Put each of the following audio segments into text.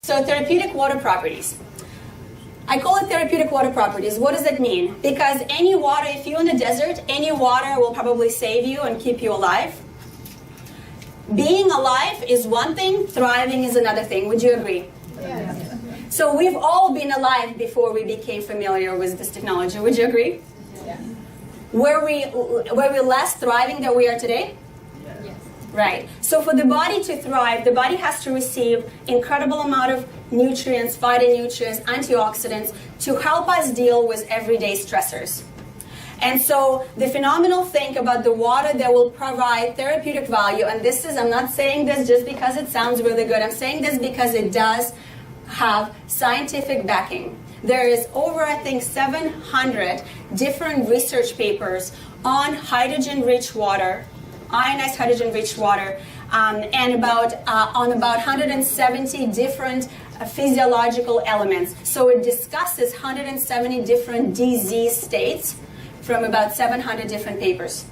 So therapeutic water properties. I call it therapeutic water properties. What does that mean? Because any water, if you're in the desert, any water will probably save you and keep you alive. Being alive is one thing, thriving is another thing. Would you agree? Yes. So we've all been alive before we became familiar with this technology. Would you agree? Yes. Were we less thriving than we are today? Yes. Right. So for the body to thrive, the body has to receive incredible amount of nutrients, phytonutrients, antioxidants to help us deal with everyday stressors. And so the phenomenal thing about the water that will provide therapeutic value, and this is, I'm not saying this just because it sounds really good, I'm saying this because it does have scientific backing. There is over, I think, 700 different research papers on hydrogen-rich water, ionized hydrogen-rich water, and on about 170 different physiological elements. So it discusses 170 different disease states from about 700 different papers.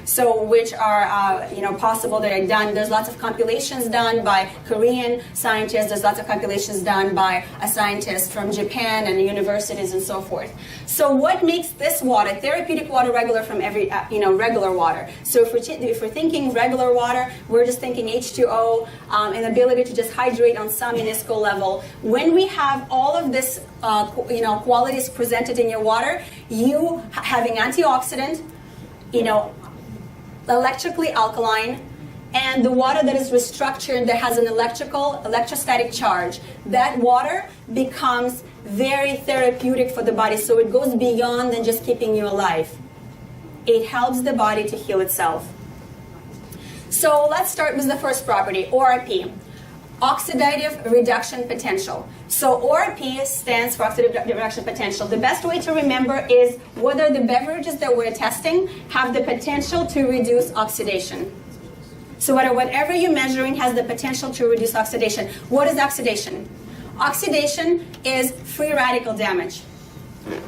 So which are possible that are done. There's lots of compilations done by Korean scientists. There's lots of compilations done by a scientist from Japan and universities and so forth. So what makes this water, therapeutic water, regular from regular water? So if we're thinking regular water, we're just thinking H2O, an ability to just hydrate on some minuscule level. When we have all of this, qualities presented in your water, you having antioxidant, electrically alkaline, and the water that is restructured, that has an electrostatic charge, that water becomes very therapeutic for the body. So it goes beyond than just keeping you alive. It helps the body to heal itself. So let's start with the first property, ORP, oxidative reduction potential. So ORP stands for oxidative reduction potential. The best way to remember is whether the beverages that we're testing have the potential to reduce oxidation. So whatever you're measuring has the potential to reduce oxidation. What is oxidation? Oxidation is free radical damage.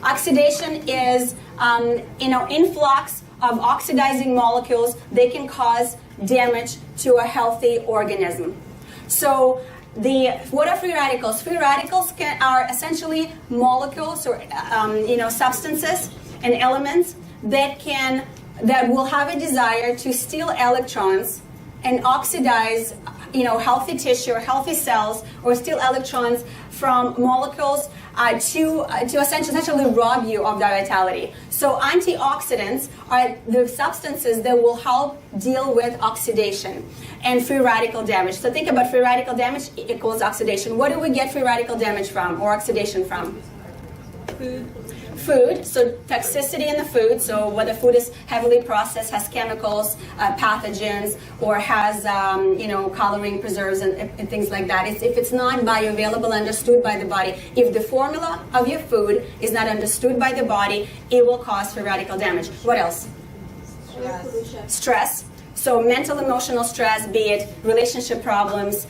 Oxidation is influx of oxidizing molecules. They can cause damage to a healthy organism. So what are free radicals? Free radicals are essentially molecules or substances and elements that will have a desire to steal electrons and oxidize healthy tissue or healthy cells, or steal electrons from molecules to essentially rob you of their vitality. So antioxidants are the substances that will help deal with oxidation and free radical damage. So think about free radical damage equals oxidation. What do we get free radical damage from, or oxidation from? Food, so toxicity in the food, so whether food is heavily processed, has chemicals, pathogens, or has coloring, preserves, and things like that. If it's not bioavailable, understood by the body, if the formula of your food is not understood by the body, it will cause free radical damage. What else? Stress. So mental, emotional stress, be it relationship problems,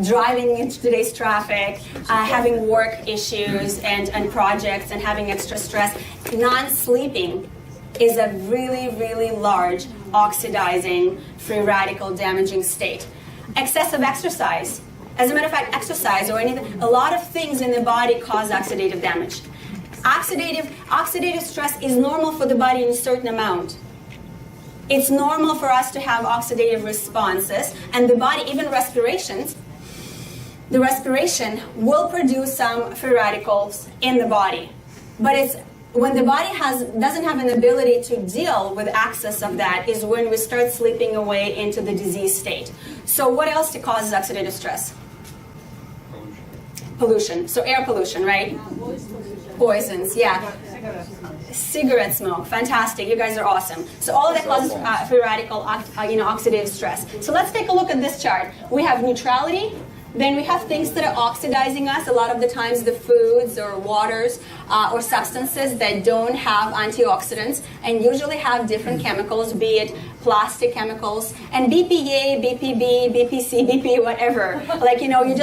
driving into today's traffic, having work issues and projects, and having extra stress. Non-sleeping is a really, really large oxidizing, free radical damaging state. Excessive exercise. As a matter of fact, exercise or anything, a lot of things in the body cause oxidative damage. Oxidative stress is normal for the body in a certain amount. It's normal for us to have oxidative responses, and the body, even respirations, the respiration will produce some free radicals in the body. But it's when the body doesn't have an ability to deal with excess of that is when we start slipping away into the disease state. So what else causes oxidative stress? Pollution. So air pollution, right? Poisons, yeah. Cigarette smoke, fantastic. You guys are awesome. So all of that causes free radical, oxidative stress. So let's take a look at this chart. We have neutrality. Then we have things that are oxidizing us. A lot of the times the foods or waters or substances that don't have antioxidants and usually have different chemicals, be it plastic chemicals, and BPA, BPB, BPC, BP, whatever.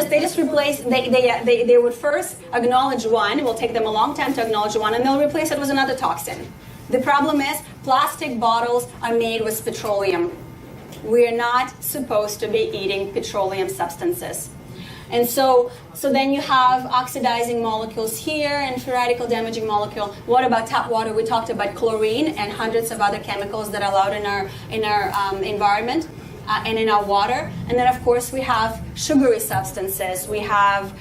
They just replace, they would first acknowledge one. It will take them a long time to acknowledge one, and they'll replace it with another toxin. The problem is plastic bottles are made with petroleum. We're not supposed to be eating petroleum substances. And so then you have oxidizing molecules here and free radical damaging molecule. What about tap water? We talked about chlorine and hundreds of other chemicals that are allowed in our environment and in our water. And then of course we have sugary substances. We have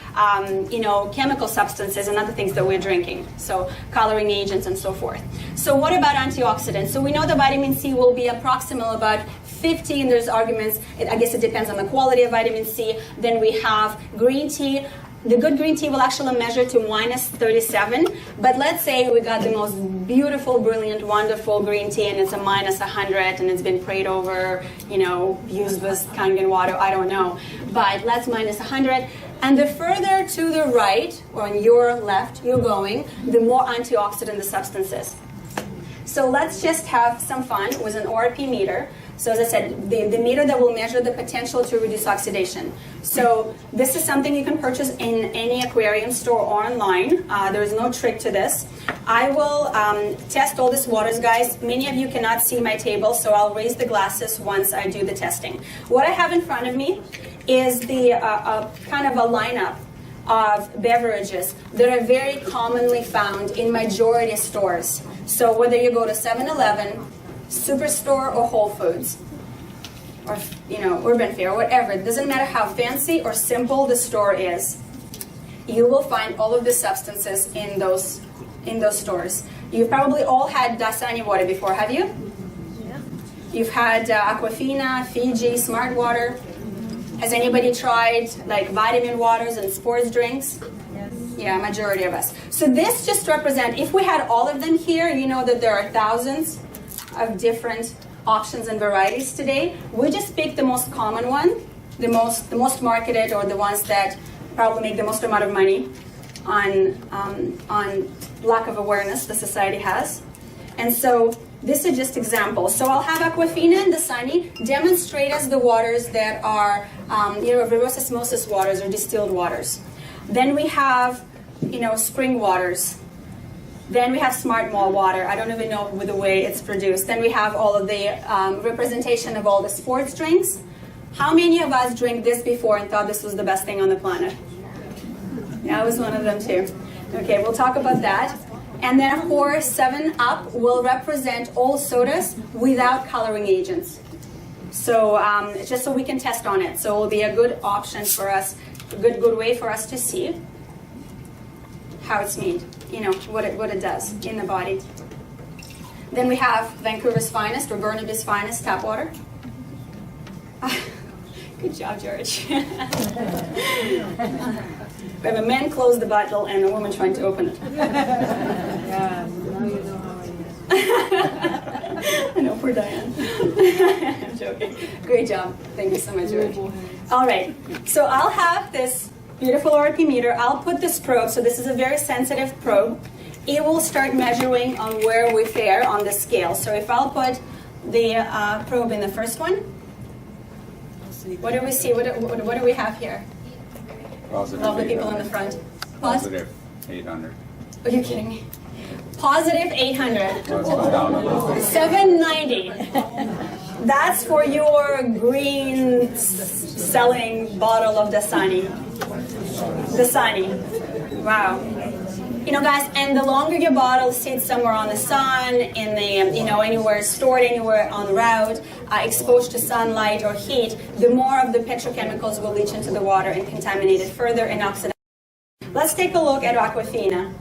chemical substances and other things that we're drinking. So coloring agents and so forth. So what about antioxidants? So we know the vitamin C will be approximately about 50, and there's arguments, I guess it depends on the quality of vitamin C. Then we have green tea. The good green tea will actually measure to minus 37, but let's say we got the most beautiful, brilliant, wonderful green tea and it's a minus 100 and it's been prayed over, used with Kangen water, I don't know. But let's minus 100. And the further to the right, or on your left you're going, the more antioxidant the substance is. So let's just have some fun with an ORP meter. So as I said, the meter that will measure the potential to reduce oxidation. So this is something you can purchase in any aquarium store or online. There is no trick to this. I will test all these waters, guys. Many of you cannot see my table, so I'll raise the glasses once I do the testing. What I have in front of me is the kind of a lineup of beverages that are very commonly found in majority stores. So whether you go to 7-Eleven, Superstore, or Whole Foods, or Urban Fare, or whatever, it doesn't matter how fancy or simple the store is, you will find all of the substances in those stores. You've probably all had Dasani water before, have you? Yeah. You've had Aquafina, Fiji, Smart Water. Has anybody tried like vitamin waters and sports drinks? Yes. Yeah, majority of us. So this just represents, if we had all of them here, you know that there are thousands of different options and varieties today. We just picked the most common one, the most marketed, or the ones that probably make the most amount of money on lack of awareness the society has. And so this is just examples. So I'll have Aquafina and Dasani demonstrate us the waters that are reverse osmosis waters or distilled waters. Then we have spring waters. Then we have Smart Mall water. I don't even know the way it's produced. Then we have all of the representation of all the sports drinks. How many of us drank this before and thought this was the best thing on the planet? Yeah, I was one of them too. Okay, we'll talk about that. And then of course, 7-Up will represent all sodas without coloring agents. So just so we can test on it. So it will be a good option for us, a good way for us to see how it's made, what it does in the body. Then we have Vancouver's finest, or Burnaby's finest tap water. Good job, George. We have a man close the bottle and a woman trying to open it. Yeah, now you know how it is. I know, poor Diane. I'm joking. Great job. Thank you so much, George. All right, so I'll have this beautiful ORP meter. I'll put this probe, so this is a very sensitive probe. It will start measuring on where we fare on the scale. So if I'll put the probe in the first one, what do we see? What do we have here? Positive Lovely people in the front. Positive 800. Are you kidding me? Positive 800. So it's gone down a little bit. 790. That's for your green selling bottle of Dasani. Wow. Guys, and the longer your bottle sits somewhere on the sun, in the, anywhere, stored anywhere on route, exposed to sunlight or heat, the more of the petrochemicals will leach into the water and contaminate it further and oxidize. Let's take a look at Aquafina.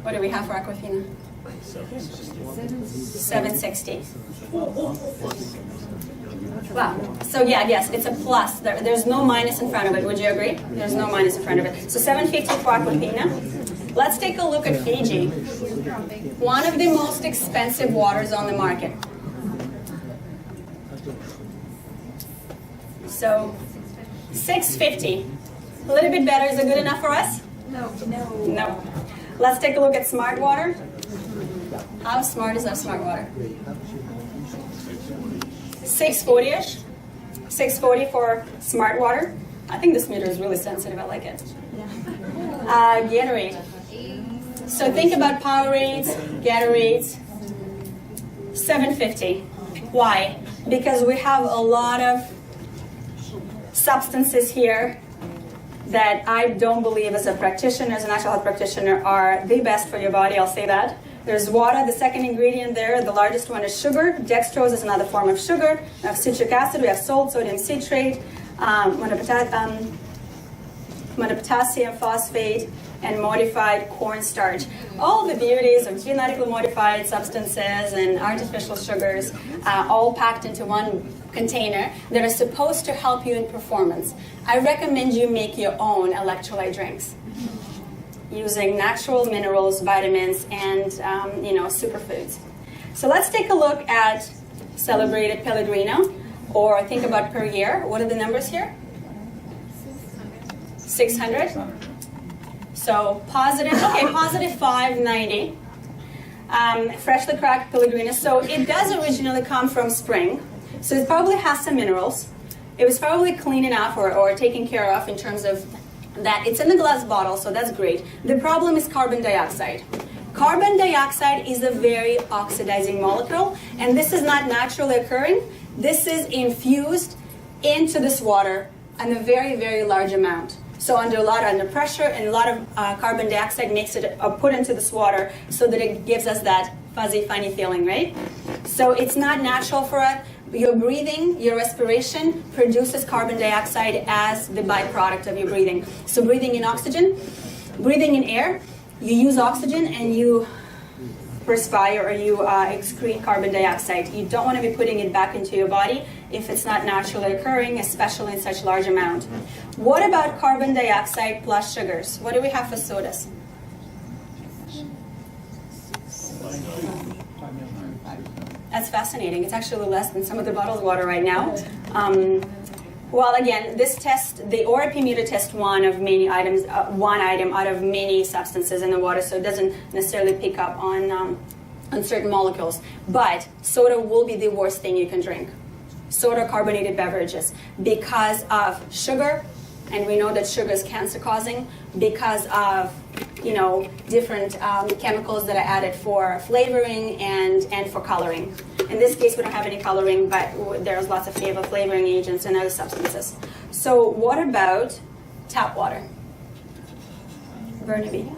What do we have for Aquafina? 760. Wow. So yes, it's a plus. There's no minus in front of it. Would you agree? There's no minus in front of it. So 750 for Aquafina. Let's take a look at Fiji. One of the most expensive waters on the market. So 650. A little bit better. Is it good enough for us? No. Let's take a look at Smart Water. How smart is our Smart Water? 640-ish. 640 for Smart Water. I think this meter is really sensitive. I like it. Gatorade. So think about Powerades, Gatorades. 750. Why? Because we have a lot of substances here that I don't believe as a practitioner, as a natural health practitioner, are the best for your body, I'll say that. There's water, the second ingredient there, the largest one is sugar. Dextrose is another form of sugar. We have citric acid, we have salt, sodium citrate, monopotassium phosphate, and modified cornstarch. All the beauties of genetically modified substances and artificial sugars, all packed into one container that are supposed to help you in performance. I recommend you make your own electrolyte drinks using natural minerals, vitamins, and superfoods. So let's take a look at celebrated Pellegrino, or think about per year. What are the numbers here? 600. So positive 590. Freshly cracked Pellegrino. So it does originally come from spring. So it probably has some minerals. It was probably clean enough or taken care of in terms of that. It's in a glass bottle, so that's great. The problem is carbon dioxide. Carbon dioxide is a very oxidizing molecule, and this is not naturally occurring. This is infused into this water in a very, very large amount. So under pressure, and a lot of carbon dioxide makes it put into this water so that it gives us that fuzzy, funny feeling, right? So it's not natural for us. Your breathing, your respiration produces carbon dioxide as the byproduct of your breathing. So breathing in oxygen, breathing in air, you use oxygen and you perspire or you excrete carbon dioxide. You don't want to be putting it back into your body if it's not naturally occurring, especially in such large amount. What about carbon dioxide plus sugars? What do we have for sodas? That's fascinating. It's actually less than some of the bottled water right now. Well, again, this test, the ORP meter test one of many items, one item out of many substances in the water, so it doesn't necessarily pick up on certain molecules. But soda will be the worst thing you can drink. Soda, carbonated beverages, because of sugar, and we know that sugar is cancer-causing, because of different chemicals that are added for flavoring and for coloring. In this case, we don't have any coloring, but there's lots of flavoring agents and other substances. So what about tap water? Burnaby?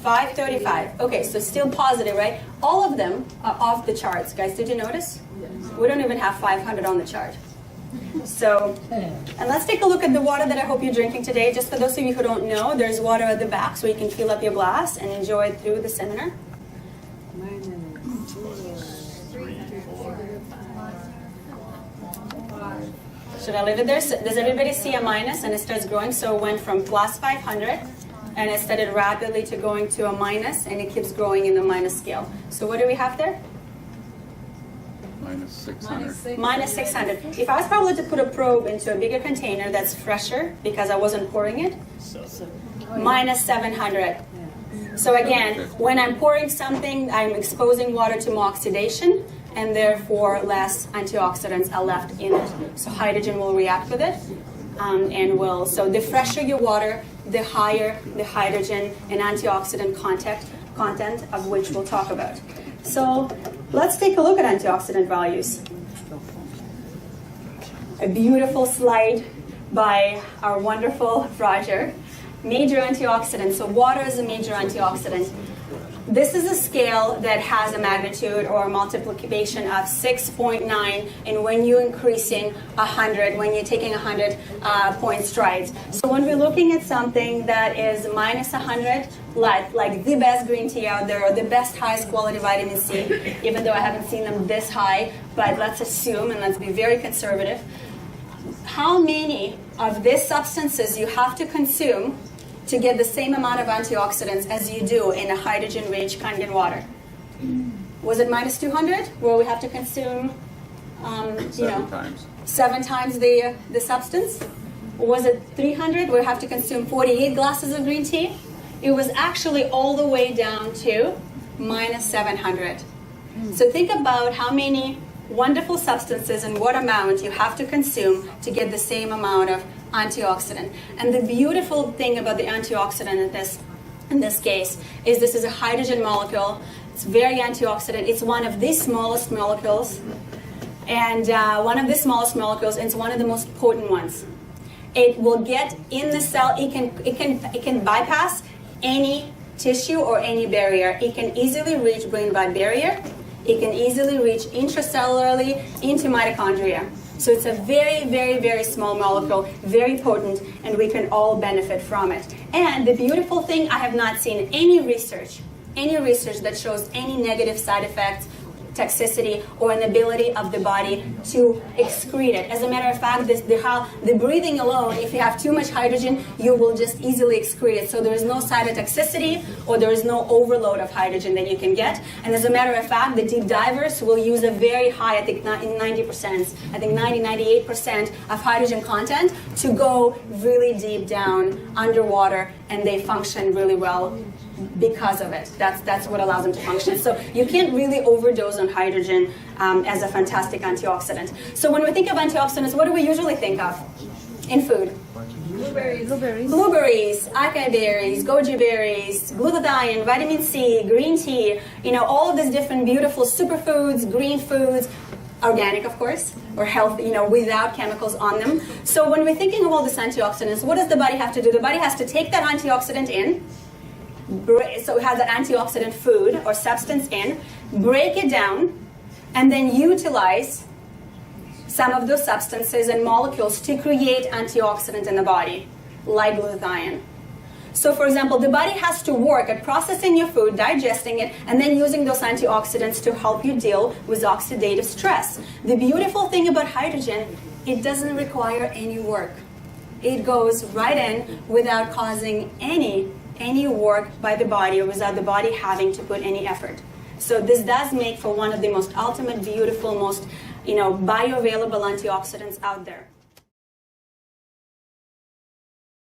535. Okay, so still positive, right? All of them are off the charts. Guys, did you notice? We don't even have 500 on the chart. So, and let's take a look at the water that I hope you're drinking today. Just for those of you who don't know, there's water at the back so you can fill up your glass and enjoy it through the seminar. Should I leave it there? So does everybody see a minus and it starts growing? So it went from plus 500 and it started rapidly to going to a minus, and it keeps growing in the minus scale. So what do we have there? Minus 600. Minus 600. If I was probably to put a probe into a bigger container that's fresher because I wasn't pouring it, minus 700. So again, when I'm pouring something, I'm exposing water to more oxidation, and therefore less antioxidants are left in it. So hydrogen will react with it, so the fresher your water, the higher the hydrogen and antioxidant content of which we'll talk about. So let's take a look at antioxidant values. A beautiful slide by our wonderful Roger. Major antioxidants. So water is a major antioxidant. This is a scale that has a magnitude or a multiplication of 6.9, and when you're increasing 100, when you're taking 100 point strides. So when we're looking at something that is minus 100, like the best green tea out there, or the best highest quality vitamin C, even though I haven't seen them this high, but let's assume, and let's be very conservative, how many of these substances you have to consume to get the same amount of antioxidants as you do in a hydrogen-rich Kangen water? Was it minus 200, where we have to consume, 7 times the substance? Or was it 300, where we have to consume 48 glasses of green tea? It was actually all the way down to minus 700. So think about how many wonderful substances and what amount you have to consume to get the same amount of antioxidant. And the beautiful thing about the antioxidant in this case is this is a hydrogen molecule. It's very antioxidant. It's one of the smallest molecules, And one of the smallest molecules, and it's one of the most potent ones. It will get in the cell. It can bypass any tissue or any barrier. It can easily reach brain-blood barrier. It can easily reach intracellularly into mitochondria. So it's a very, very, very small molecule, very potent, and we can all benefit from it. And the beautiful thing, I have not seen any research that shows any negative side effects, toxicity, or inability of the body to excrete it. As a matter of fact, the breathing alone, if you have too much hydrogen, you will just easily excrete it. So there is no cytotoxicity, or there is no overload of hydrogen that you can get. And as a matter of fact, the deep divers will use a very high, I think 90%, I think 98% of hydrogen content to go really deep down underwater, and they function really well because of it. That's what allows them to function. So you can't really overdose on hydrogen as a fantastic antioxidant. So when we think of antioxidants, what do we usually think of in food? Blueberries, acai berries, goji berries, glutathione, vitamin C, green tea, all of these different beautiful superfoods, green foods, organic, of course, or healthy, without chemicals on them. So when we're thinking of all these antioxidants, what does the body have to do? The body has to take that antioxidant in, so it has that antioxidant food or substance in, break it down, and then utilize some of those substances and molecules to create antioxidants in the body, like glutathione. So for example, the body has to work at processing your food, digesting it, and then using those antioxidants to help you deal with oxidative stress. The beautiful thing about hydrogen, it doesn't require any work. It goes right in without causing any work by the body, or without the body having to put any effort. So this does make for one of the most ultimate, beautiful, most bioavailable antioxidants out there.